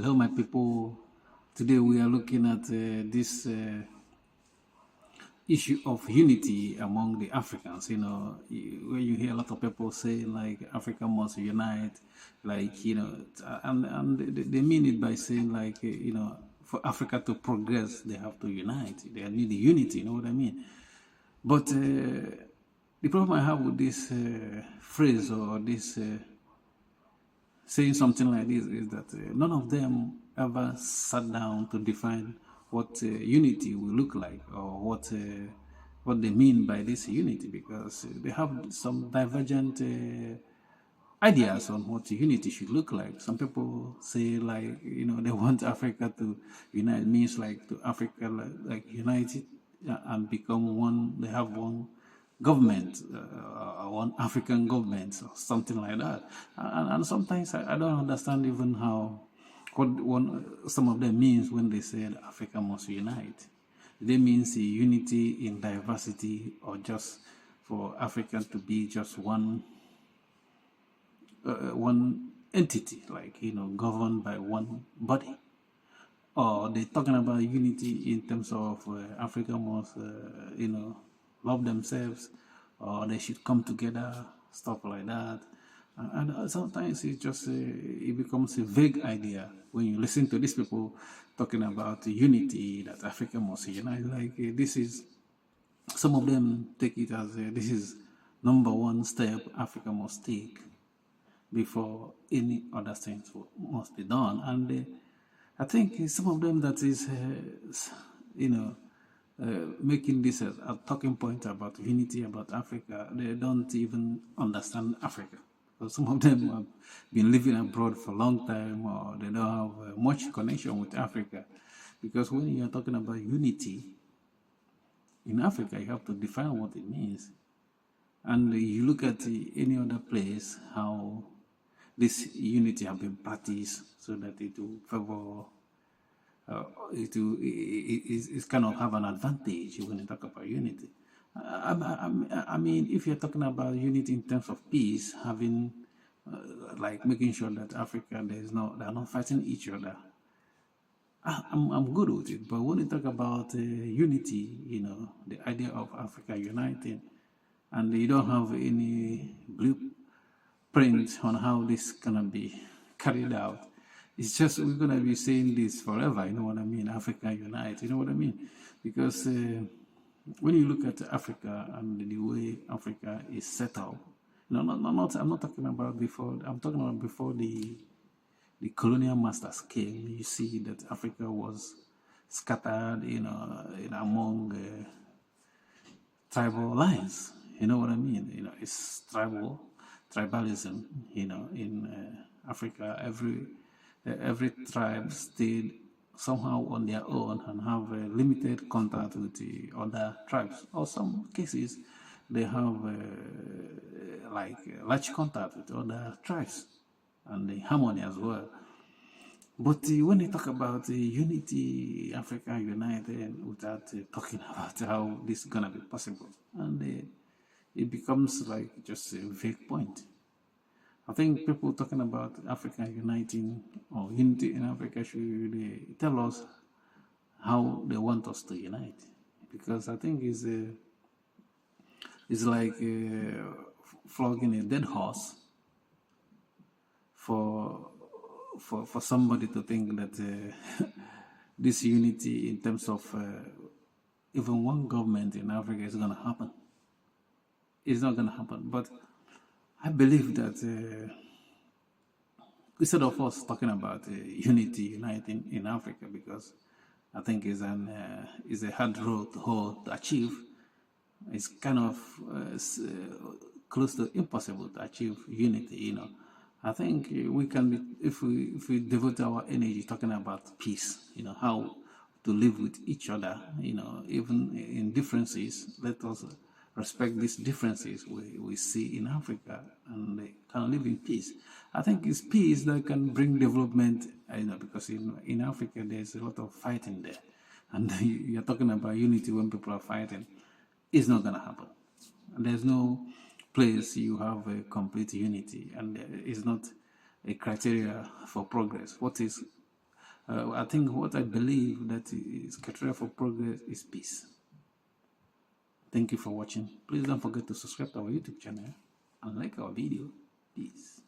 Hello, my people. Today we are looking at this issue of unity among the Africans. When you hear a lot of people saying like Africa must unite, like and they mean it by saying like for Africa to progress, they have to unite. They need the unity. You know what I mean? But the problem I have with this phrase or this saying something like this is that none of them ever sat down to define what unity will look like or what they mean by this unity, because they have some divergent ideas on what unity should look like. Some people say like they want Africa to unite, means like to Africa like united and become one. They have one government, one African government or something like that. And sometimes I don't understand even what some of them means when they say that Africa must unite. They means the unity in diversity, or just for Africa to be just one entity, like governed by one body? Or they talking about unity in terms of Africa must love themselves, or they should come together, stuff like that. And sometimes it becomes a vague idea when you listen to these people talking about unity, that Africa must unite. Like this is, some of them take it as this is number one step Africa must take before any other things must be done. And I think some of them that is, making this a talking point about unity, about Africa, they don't even understand Africa. Because some of them have been living abroad for a long time, or they don't have much connection with Africa. Because when you're talking about unity in Africa, you have to define what it means. And you look at any other place, how this unity have been practiced so that it will favor, it kind of have an advantage when you talk about unity. I mean, if you're talking about unity in terms of peace, having like making sure that Africa they're not fighting each other, I'm good with it. But when you talk about unity, the idea of Africa uniting, and you don't have any blueprint on how this gonna be carried out, it's just we're gonna be saying this forever. You know what I mean? Africa unite. You know what I mean? Because when you look at Africa and the way Africa is set up, not I'm not talking about before. I'm talking about before the colonial masters came. You see that Africa was scattered, among tribal lines. You know what I mean? It's tribalism. In Africa, every tribe stayed somehow on their own and have a limited contact with the other tribes. Or some cases, they have like large contact with other tribes and the harmony as well. But when you talk about unity, Africa united, without talking about how this is gonna be possible, and it becomes like just a vague point. I think people talking about Africa uniting or unity in Africa should tell us how they want us to unite, because I think it's like flogging a dead horse for somebody to think that this unity in terms of even one government in Africa is going to happen. It's not going to happen. But I believe that instead of us talking about unity, uniting in Africa, because I think is a hard road to achieve. It's kind of close to impossible to achieve unity. I think we can be, if we devote our energy talking about peace, how to live with each other, even in differences. Let us respect these differences we see in Africa, and they can live in peace. I think it's peace that can bring development, because in Africa there's a lot of fighting there. And you're talking about unity when people are fighting. It's not going to happen. And there's no place you have a complete unity, and it's not a criteria for progress. What is I think what I believe that is criteria for progress is peace. Thank you for watching. Please don't forget to subscribe to our YouTube channel and like our video. Peace.